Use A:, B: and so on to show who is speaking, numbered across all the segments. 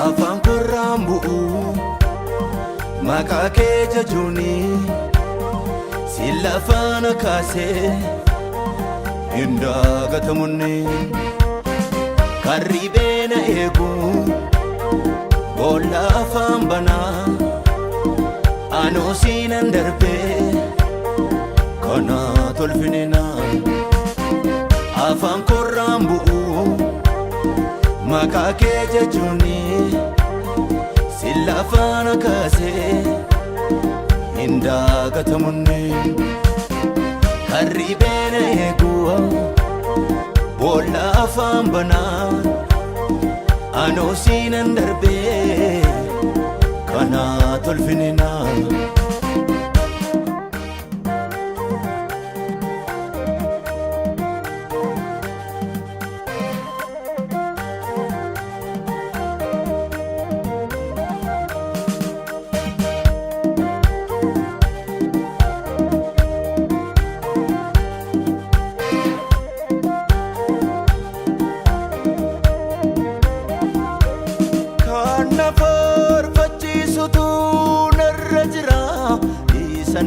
A: Afaan korraan bu'u maqaa kee jajuuni silla faana kaasee hin daagatamunni karri beena eegu boolla afaan banaa anoo siinan darbee kana tolfinina afaan korraan bu'u maqaa kee jajuuni silla faana kaasee hin daagatamunni karri beena eegu boolla afaan banaa anoo siinan darbee kana tolfinina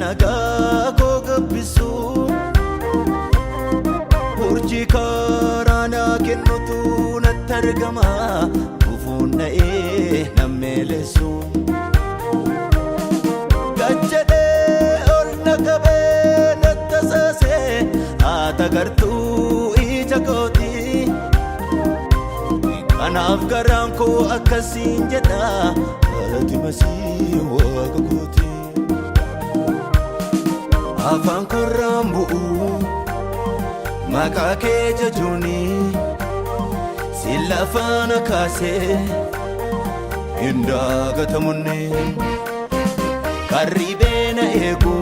A: nagaa koo gabbisu urjii karaanaa kennutu natti argama dhufuun na'ee nammeeleessu gajjadhee ol na qabee natti asaasee haata gartuu ija kooti kanaaf garaan koo akkasiin jedha ati masii waaqa kooti afaan korraan bu'u maqaa kee jajuuni silla faana kaasee hin daagatamunni karri beena eegu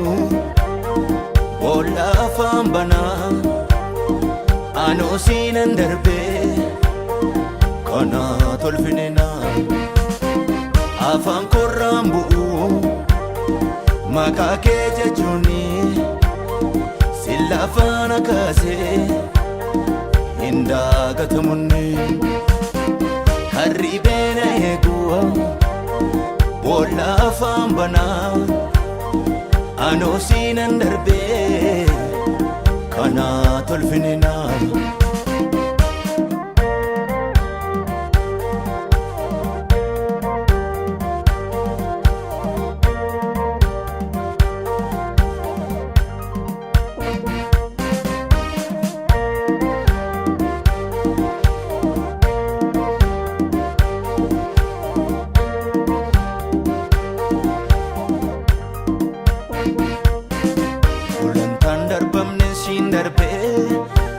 A: boolla afaan banaa anoo siinan darbee kana tolfinina afaan korraan bu'u maqaa kee jajuuni silla faana kaasee hin daagatamunni karri beena eegu boolla afaan banaa anoo siinan darbee kana tolfinina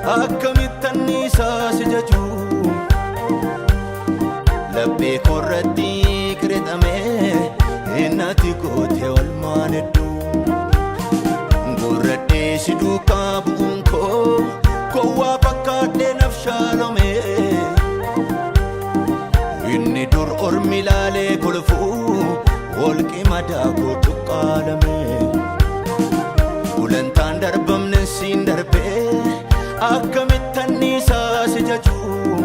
A: akkamittan isaa si jajuu laphee korratti qirixamee innati gootee olmaan hedduu gorradhee si duukaa bu'uun koo kowwaa fakkaadhee nafshaalomee inni dur ormi laalee kolfuu wolqi madaa koo cuqqaalamee gulantaan darbamne siin darbee akkamittan isaa si jajuu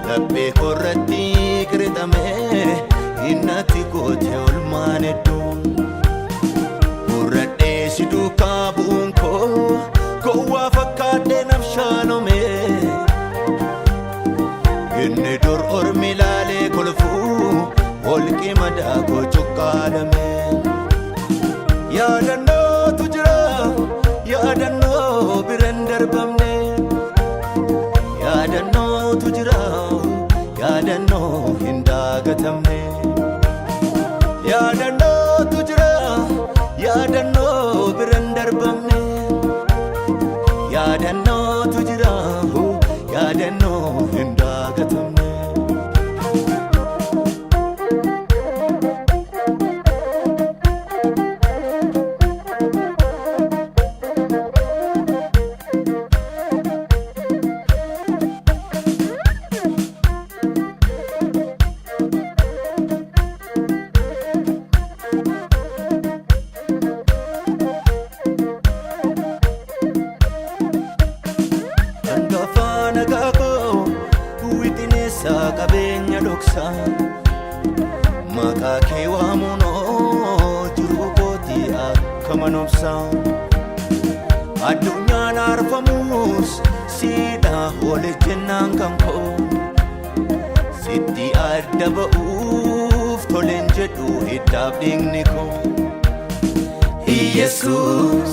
A: laphee korratti qirixamee innati gootee olmaan hedduu gorradhee si duukaa bu'uun koo kowwaa fakkaadhee nafshaalomee inni dur ormi laalee kolfuu wolqi madaa koo cuqqaalamee yaadannootu jira yaadannoo biran darbamne yaadannootu jira yaadannoo hin daagatamne yaadannootu jira yaadannoo biran darbamne wixinessa qabeenya dhoksa maqaa kee waamuunoo jiruu kootii akka manobsa addunyaan arfamuus siidha oole jennaan kan koo sitti adda ba'uuf toleen jedhu hiddaaf dhiigni koo Yesus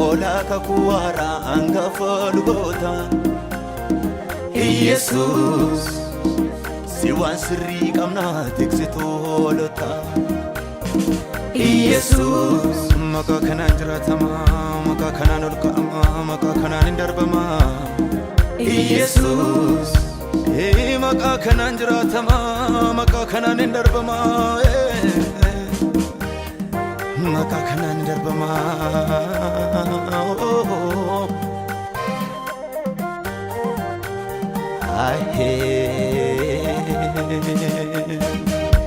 A: oolaa kakuu haaraa hangafa luboota Yesus si waan sirrii qabnaa tiksituu hoolota Yesus maqaa kanaan jiraatamaa maqaa kanaan ol ka'amaa maqaa kanaan hin darbamaa Yesus maqaa kanaan jiraatamaa maqaa kanaan hin darbamaa maqaa kanaan hin darbamaa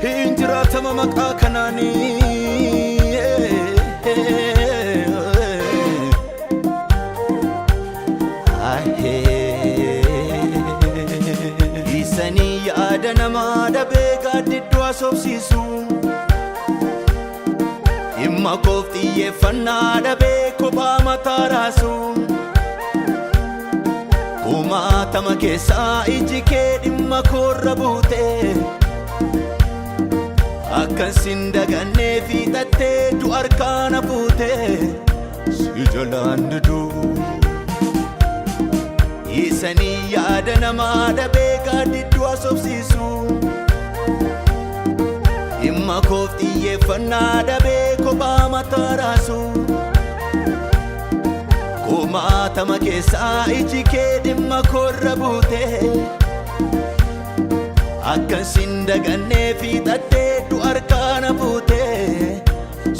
A: hin jiraatama maqaa kanaanii isanii yaada namaa dhabee gaaddidduu asoobsiisu dhimma koof xiyyeeffannaa dhabee kophaa mataa raasu kumaatama keessaa iji kee dhimma koorra buute akkan sin dagannee fiixattee du'a harkaana fuute si jalaan diduu isanii yaada namaa dhabee gaaddidduu asoobsiisu dhimma koof xiyyeeffannaa dhabee kophaa mataa raasu kumaatama keessaa iji kee dhimma koorra buute akkan sin dagannee fiixattee du'a harkaana fuute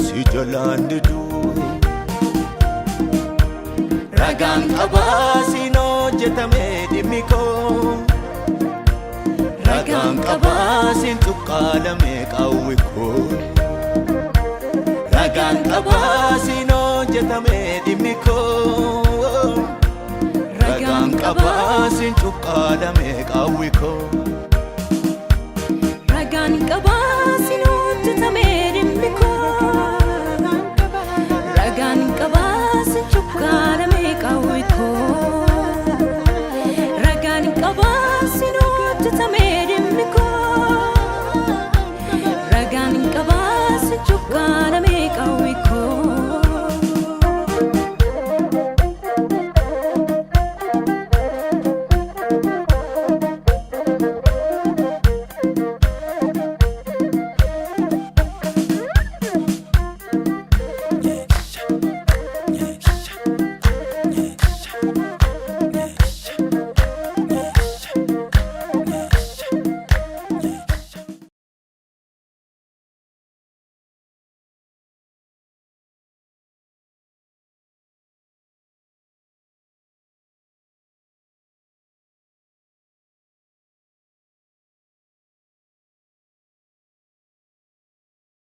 A: si jalaan diduu ragaan qabaa siin hojjetame dhimmi koo ragaan qabaa siin cuqqaalame qawwi koo ragaan qabaa siin hojjetame dhimmi koo ragaan qabaa siin cuqqaalame qawwi koo
B: ragaan qabaa siin hojjetame dhimmi koo ragaan qabaa siin cuqqaalame qawwi koo ragaan qabaa siin hojjetame